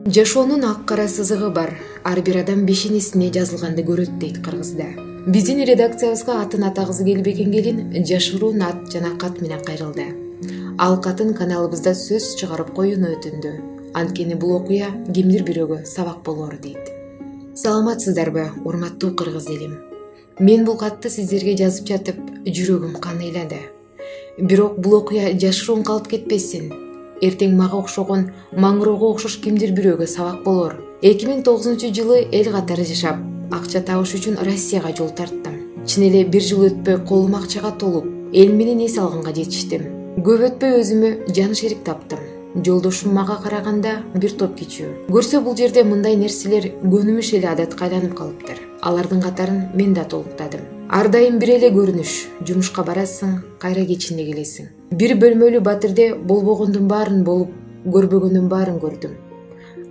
Жашоонун ак кара сызыгы бар. Ар бир адам бешенесине жазылганды көрөт дейт кыргызда. Биздин редакциябызга атын атагысы келбеген келин жашыруун ат жана кат менен кайрылды. Ал катын каналыбызда сөз чыгарып коюуну өтүндү. Анткени бул окуя кимдир бирөөгө сабак болоор дейт. Саламатсыздарбы, урматтуу кыргыз элим. Мен бул катты сиздерге жазып жатып, жүрөгүм каныйлады. Бирок бул окуя жашыруун калып кетпесин. Эртең мага окшогон Маңыроого окшош кимдир бирөөгө сабак болоор. 2009-жылы эл катары жашап, акча табыш үчүн Россияга жол тарттым. Чын эле бир жыл өтпөй колум акчага толуп, эл менен эс алганга жетиштим. Көп өтпөй өзүмө жан шерик таптым. Жолдошум мага караганда бир топ кичүү. Көрсө бул жерде мындай нерселер көнүмүш эле адатка айланып калыптыр. Алардын катарын мен да толуктадым. Ар дайым бир эле көрүнүш. Жумушка барасың, кайра кечинде келесиң. Бир бөлмөлүү батирде болбогондун баарын болуп, көрбөгөндүн баарын көрдүм.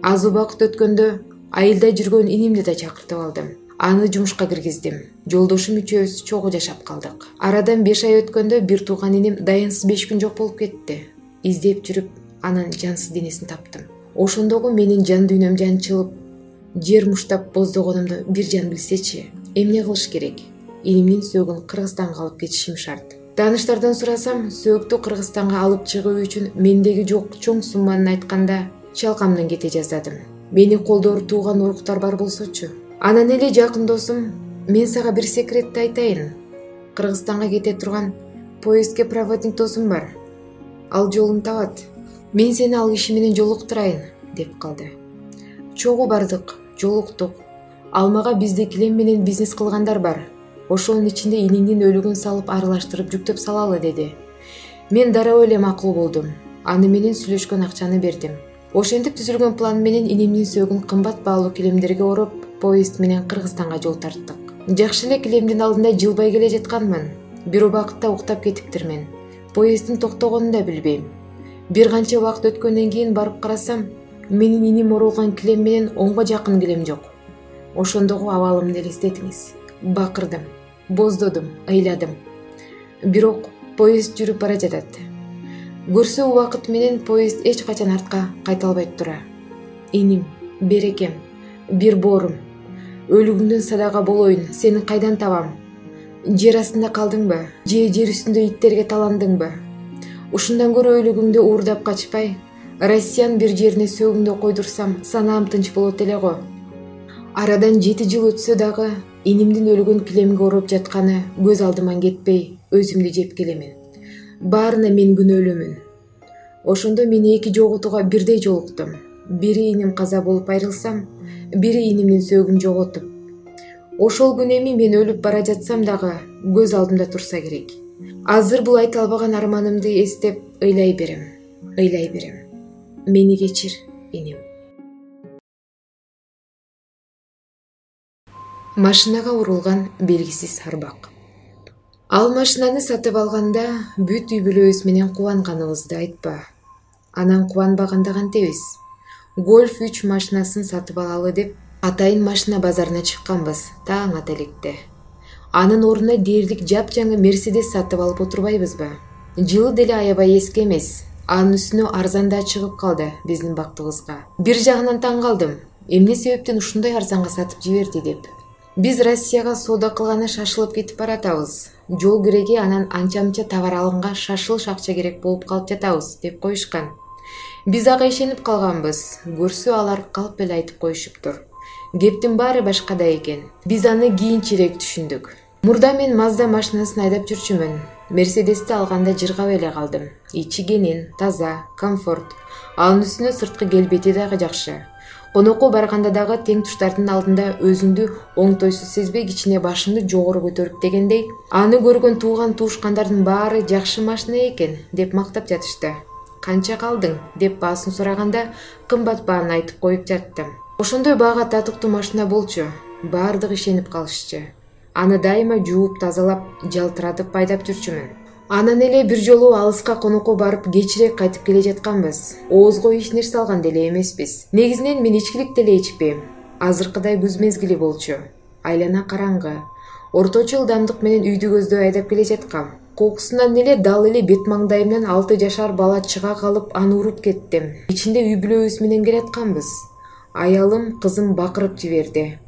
Аз убакыт өткөндө айылда жүргөн инимди да чакыртып алдым. Аны жумушка киргиздим. Жолдошум үчөөбүз чогуу жашап калдык. Арадан 5 ай өткөндө бир тууган иним даянсыз 5 күн жок болуп кетти. Издеп жүрүп, анын жансыз денесин таптым. Ошондогу менин жан дүйнөм жанчылып, жер муштап боздогонумду бир жан билсечи, эмне кылыш керек? Инимдин сөөгүн Кыргызстанга алып кетишим шарт. Тааныштардан сурасам, сөөктү Кыргызстанга алып чыгуу үчүн мендеги жок чоң сумманы айтканда чалкамдан кете жаздадым. Мени колдоор тууган уруктар бар болсочу. Анан эле жакын досум, мен сага бир секретти айтайын. Кыргызстанга кете турган поездге проводник досум бар. Ал жолун табат. Мен сени ал киши менен жолуктурайын, деп калды. Чогуу бардык, жолуктук. Ал мага бизде килем менен бизнес кылгандар бар. Ошонун ичинде иниңдин өлүгүн салып аралаштырып жүктөп салалы, деди. Мен дароо эле макул болдум. Аны менен сүйлөшкөн акчаны бердим. Ошентип түзүлгөн план менен инимдин сөөгүн кымбат баалуу килемдерге ороп, поезд менен Кыргызстанга жол тарттык. Жакшы эле килемдин алдында жылбай келе жатканмын. Бир убакытта уктап кетиптирмин. Поезддин токтогонун да билбейм. Бир канча убакыт өткөндөн кийин барып карасам, менин иним оролгон килем менен 10го жакын килем жок. Ошондогу абалымды элестетиңиз. Бакырдым, боздодум, ыйладым. Бирок поезд жүрүп бара жатат. Көрсө убакыт менен поезд эч качан артка кайта албайт тура. Иним, берекем, бир боорум. Өлүгүңдөн садака болоюн, сени кайдан табам? Жер астында калдыңбы? Же жер үстүндө иттерге таландыңбы? Ушундан көрө өлүгүңдү уурдап качпай, Россиянын бир жерине сөөгүңдү койдурсам, санаам тынч болот эле го. Арадан 7 жыл өтсө дагы, инимдин өлүгүн килемге ороп жатканы көз алдыман кетпей, өзүмдү жеп келемин. Баарына мен күнөөлүүмүн. Ошондо мен 2 жоготууга бирдей жолуктум. Бири иним каза болуп айрылсам, бири инимдин сөөгүн жоготуп. Ошол күн эми мен өлүп бара жатсам дагы көз алдымда турса керек. Азыр бул айта албаган арманымды эстеп ыйлай берем. Мени кечир, иним. Машинага урулган белгисиз арбак. Ал машинаны сатып алганда бүт үй бүлөбүз менен кубанганыбызды айтпа. Анан кубанбаганда кантебиз? Golf 3 машинасын сатып алалы деп атайын машина базарына чыкканбыз таң ата электе. Анын ордуна дээрлик жапжаңы Mercedes сатып алып отурбайбызбы? Жылы деле аябай эски эмес. Анын үстүнө арзан да чыгып калды биздин бактыбызга. Бир жагынан таң калдым. Эмне себептен ушундай арзанга сатып жиберди деп. Биз Россияга соода кылганы шашылып кетип баратабыз. Жол киреги анан анча-мынча товар алынга шашылыш акча керек болуп калып жатабыз деп коюшкан. Биз ага ишенип калганбыз. Көрсө алар калп эле айтып коюшуптур. Кептин баары башкада экен. Биз аны кийинчерээк түшүндүк. Мурда мен Mazda машинасын айдап жүрчүмүн. Mercedesти алганда жыргап эле калдым. Ичи кенен, таза, комфорт. Анын үстүнө сырткы келбети дагы жакшы. Конокко барганда дагы тең туштардын алдында өзүңдү оңтойсуз сезбей кичине башыңды жогору көтөрүп дегендей, аны көргөн тууган туушкандардын баары жакшы машина экен деп мактап жатышты. Канча калдың деп баасын сураганда кымбат бааны айтып коюп жаттым. Ошондой баага татыктуу машина болчу. Баардыгы ишенип калышчу. Аны дайыма жууп, тазалап, жалтыратып айдап жүрчүмүн. Анан эле бир жолу алыска конокко барып кечирээк кайтып келе жатканбыз. Оозго эч нерсе алган деле эмеспиз. Негизинен мен ичкилик деле ичпейм. Азыркыдай күз мезгили болчу. Айлана караңгы. Орточо ылдамдык менен үйдү көздөй айдап келе жаткам. Кокусунан эле дал эле бет маңдайымдан 6 жашар бала чыга калып аны уруп кеттим. Ичинде үй бүлөбүз менен келатканбыз. Аялым, кызым бакырып жиберди.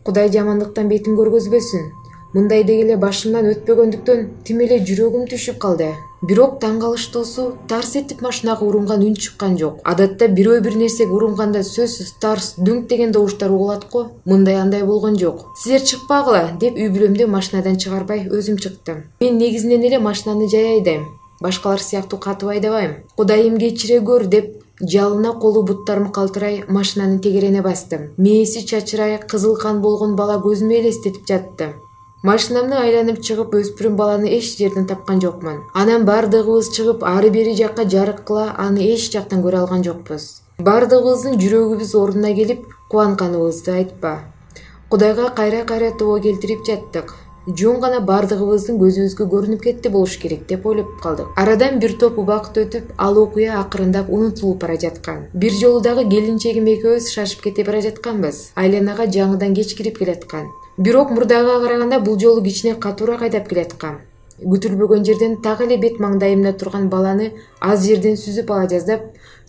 Кудай жамандыктан бетин көргөзбөсүн. Мындай дегеле башымдан өтпөгөндүктөн тим эле жүрөгүм түшүп калды. Бирок таң калыштуусу тарс этип машинага урунган үн чыккан жок. Адатта бирөө бир нерсеге урунганда сөзсүз тарс дүңк деген добуштар угулат го. Мындай андай болгон жок. Силер чыкпагыла деп үй бүлөмдү машинадан чыгарбай өзүм чыктым. Мен негизинен эле машинаны жай айдайм. Башкалар сыяктуу катуу айдабайм. Кудайым кечире көр деп жалына колу буттарым калтырай машинаны тегерене бастым. Мээси чачырай, кызыл кан болгон бала көзүмө элестетип жатты. Машинамды айланып чыгып өспүрүм баланы эч жерден тапкан жокмун. Анан бардыгыбыз чыгып ары бери жакка жарык кыла аны эч жактан көрө алган жокпуз. Бардыгыбыздын жүрөгүбүз ордуна келип кубанганыбызды айтпа. Кудайга кайра тобо келтирип жаттык. Жөн гана бардыгыбыздын көзүбүзгө көрүнүп кетти болуш керек деп ойлоп калдык. Арадан бир топ убакыт өтүп, ал окуя акырындап унутулуп бара жаткан. Бир жолу дагы келинчегим экөөбүз шашып кете бара жатканбыз. Айланага жаңыдан кеч кирип келаткан. Бирок мурдагыга караганда бул жолу кичине катуураак айдап келаткам. Күтүлбөгөн жерден так эле бет маңдайымда турган баланы аз жерден сүзүп ала жаздап,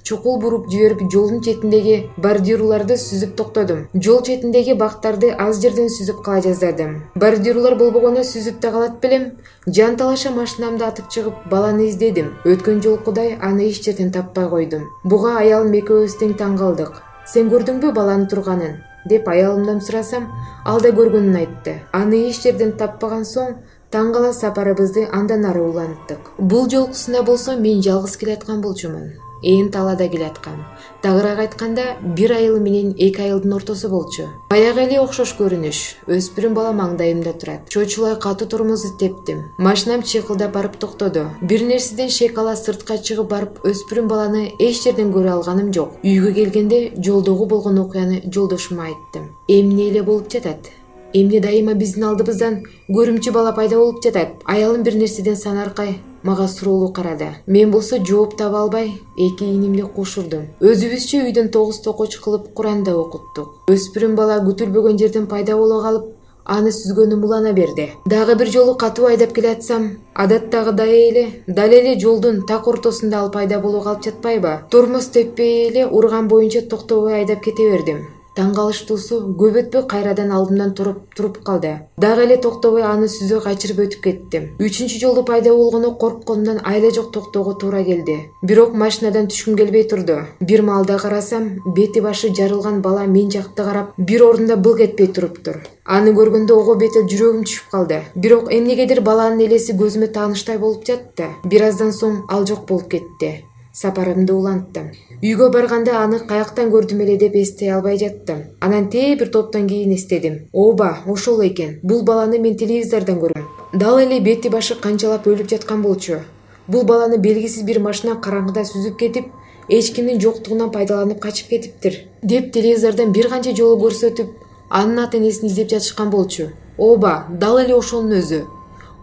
чукул буруп жиберип жолдун четиндеги бордюрларды сүзүп токтодум. Жол четиндеги бактарды аз жерден сүзүп кала жаздадым. Бордюрлар болбогондо сүзүп да калат белем. Жан талаша машинамды атып чыгып баланы издедим. Өткөн жолу Кудай аны эч жерден таппай койдум. Буга аялым экөөбүз тең таң калдык. Сен көрдүңбү баланы турганын? Деп аялымдан сурасам, ал да көргөнүн айтты. Аны эч жерден таппаган соң таң кала сапарыбызды андан ары уланттык. Бул жолкусунда болсо мен жалгыз келаткан болчумун. Ээн талада келаткам. Тагыраак айтканда, бир айыл менен эки айылдын ортосу болчу. Баягы эле окшош көрүнүш. Өспүрүм бала маңдайымда турат. Чочулай катуу тормозду тептим. Машинам чыйкылдап барып токтоду. Бир нерседен шек ала сыртка чыгып барып өспүрүм баланы эч жерден көрө алганым жок. Үйгө келгенде жолдогу болгон окуяны жолдошума айттым. Эмне эле болуп жатат? Эмне дайыма биздин алдыбыздан көрүмчү бала пайда болуп жатат? Аялым бир нерседен санаркай мага суроолуу карады. Мен болсо жооп таба албай, эки инимди кошурдум. Өзүбүзчө үйдөн тогуз токоч кылып Куранда окуттук. Өспүрүм бала күтүлбөгөн жерден пайда боло калып, аны сүзгөнүм улана берди. Дагы бир жолу катуу айдап келатсам, адаттагыдай дал эле жолдун так ортосунда ал пайда боло калып жатпайбы? Тормоз теппей эле урган боюнча токтобой айдап кете бердим. Таң калыштуусу көп өтпөй кайрадан алдымдан туруп калды. Дагы эле токтобой аны сүзө качырып өтүп кеттим. Үчүнчү жолу пайда болгону корккондон айла жок токтоого туура келди. Бирок машинадан түшкүм келбей турду. Бир маалда карасам, бети башы жарылган бала мен жакты карап, бир ордунда былк этпей туруптур. Аны көргөндө ого бетел жүрөгүм түшүп калды. Бирок эмнегедир баланын элеси көзүмө тааныштай болуп жатты. Бир аздан соң ал жок болуп кетти. Сапарымды уланттым. Үйгө барганда аны каяктан көрдүм эле деп эстей албай жаттым. Анан бир топтон кийин эстедим. Ооба, ошол экен. Бул баланы мен телевизордон көргөм. Дал эле бети башы канчалап өлүп жаткан болчу. Бул баланы белгисиз бир машина караңгыда сүзүп кетип, эч кимдин жоктугунан пайдаланып качып кетиптир, деп телевизордон бир канча жолу көрсөтүп, анын ата энесин издеп жатышкан болчу. Ооба, дал эле ошонун өзү.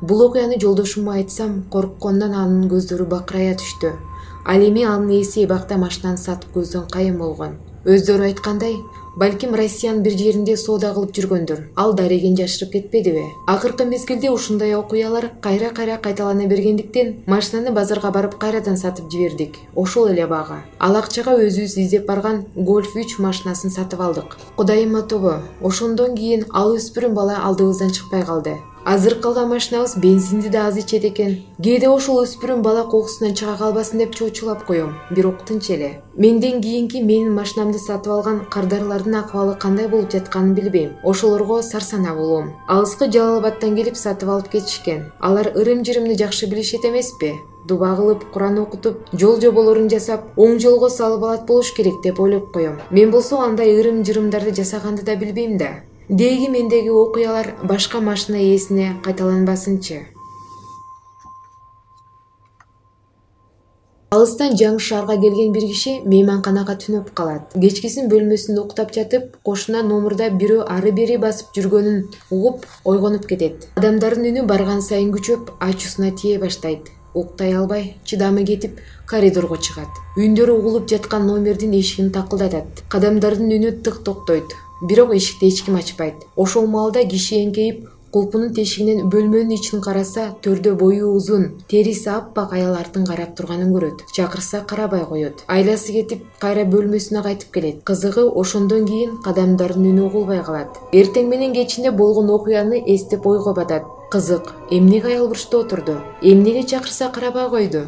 Бул окуяны жолдошума айтсам, корккондон анын көздөрү бакырая түштү. Ал эми анын ээси эбакта машинаны сатып көздөн кайын болгон. Өздөрү айткандай, балким Россиянын бир жеринде соода кылып жүргөндүр. Ал дареген жашырып кетпедиби? Акыркы мезгилде ушундай окуялар кайра кайталана бергендиктен машинаны базарга барып кайрадан сатып жибердик. Ошол эле бага. Ал акчага өзүбүз издеп барган Golf 3 машинасын сатып алдык. Кудайыма тобо, ошондон кийин ал өспүрүм бала алдыбыздан чыкпай калды. Азыр калган машинабыз бензинди да аз ичет экен. Кээде ошол өспүрүм бала кокусунан чыга калбасын деп чочулап коем. Бирок тынч эле. Менден кийинки менин машинамды сатып алган кардарлардын акыбалы кандай болуп жатканын билбейм. Ошолорго сарсана болом. Алыскы Жалал-Абадтан келип сатып алып кетишкен. Алар ырым-жырымды жакшы билишет эмеспи? Дуба кылып, Куран окутуп, жол жоболорун жасап, оң жолго салып алат болуш керек деп ойлоп коем. Мен болсо андай ырым-жырымдарды жасаганды да билбейм да. Деги мендеги окуялар башка машина ээсине кайталанбасынчы. Алыстан жаңы шаарга келген бир киши мейманканага түнөп калат. Кечкисин бөлмөсүндө уктап жатып, кошуна номурда бирөө ары бери басып жүргөнүн угуп, ойгонуп кетет. Адамдардын үнү барган сайын күчөп, ачуусуна тие баштайт. Уктай албай, чыдамы кетип, коридорго чыгат. Үндөрү угулуп жаткан номердин эшигин такылдатат. Кадамдардын үнү тык токтойт. Бирок эшикти эч ким ачпайт. Ошол маалда киши эңкейип, кулпунун тешигинен бөлмөнүн ичин караса, төрдө бою узун, териси аппак аял артын карап турганын көрөт. Чакырса карабай коет. Айласы кетип, кайра бөлмөсүнө кайтып келет. Кызыгы ошондон кийин кадамдардын үнү угулбай калат. Эртең менен кечинде болгон окуяны эстеп ойго батат. Кызык, эмнеге аял бурчта отурду? Эмнеге чакырса карабай койду?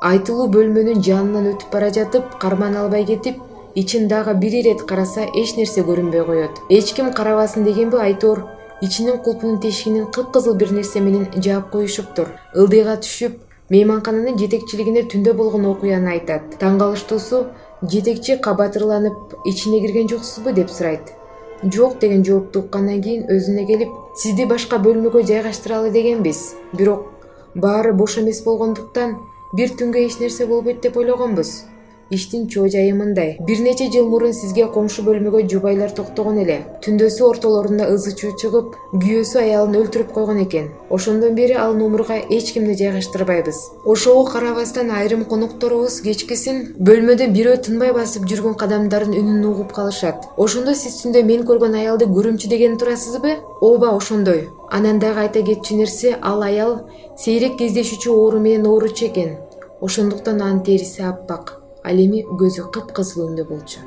Айтылуу бөлмөнүн жанынан өтүп бара жатып, карман албай кетип, ичин дагы бир ирет караса эч нерсе көрүнбөй коет. Эч ким карабасын дегенби, айтор ичинин кулпунун тешигинин кыпкызыл бир нерсе менен жаап коюшуптур. Ылдыйга түшүп, мейманкананын жетекчилигине түндө болгон окуяны айтат. Таң калыштуусу, жетекчи кабатырланып, ичине кирген жоксузбу деп сурайт. Жок деген жоопту уккандан кийин өзүнө келип, сизди башка бөлмөгө жайгаштыралы дегенбиз. Бирок баары бош эмес болгондуктан бир түнгө эч нерсе болбойт деп ойлогонбуз. Иштин чоо жайы мындай. Бир нече жыл мурун сизге коңшу бөлмөгө жубайлар токтогон эле. Түндөсү ортолорунда ызы чуу чыгып, күйөөсү аялын өлтүрүп койгон экен. Ошондон бери ал номурга эч кимди жайгаштырбайбыз. Ошого карабастан айрым конокторубуз кечкисин бөлмөдө бирөө тынбай басып жүргөн кадамдардын үнүн угуп калышат. Ошондо сиз түндө мен көргөн аялды көрүмчү деген турасызбы? Ооба, ошондой. Анан дагы айта кетчү нерсе, ал аял сейрек кездешүүчү оору менен ооручу экен. Ошондуктан анын териси аппак. Ал эми көзү кыпкызыл өңдө болчу.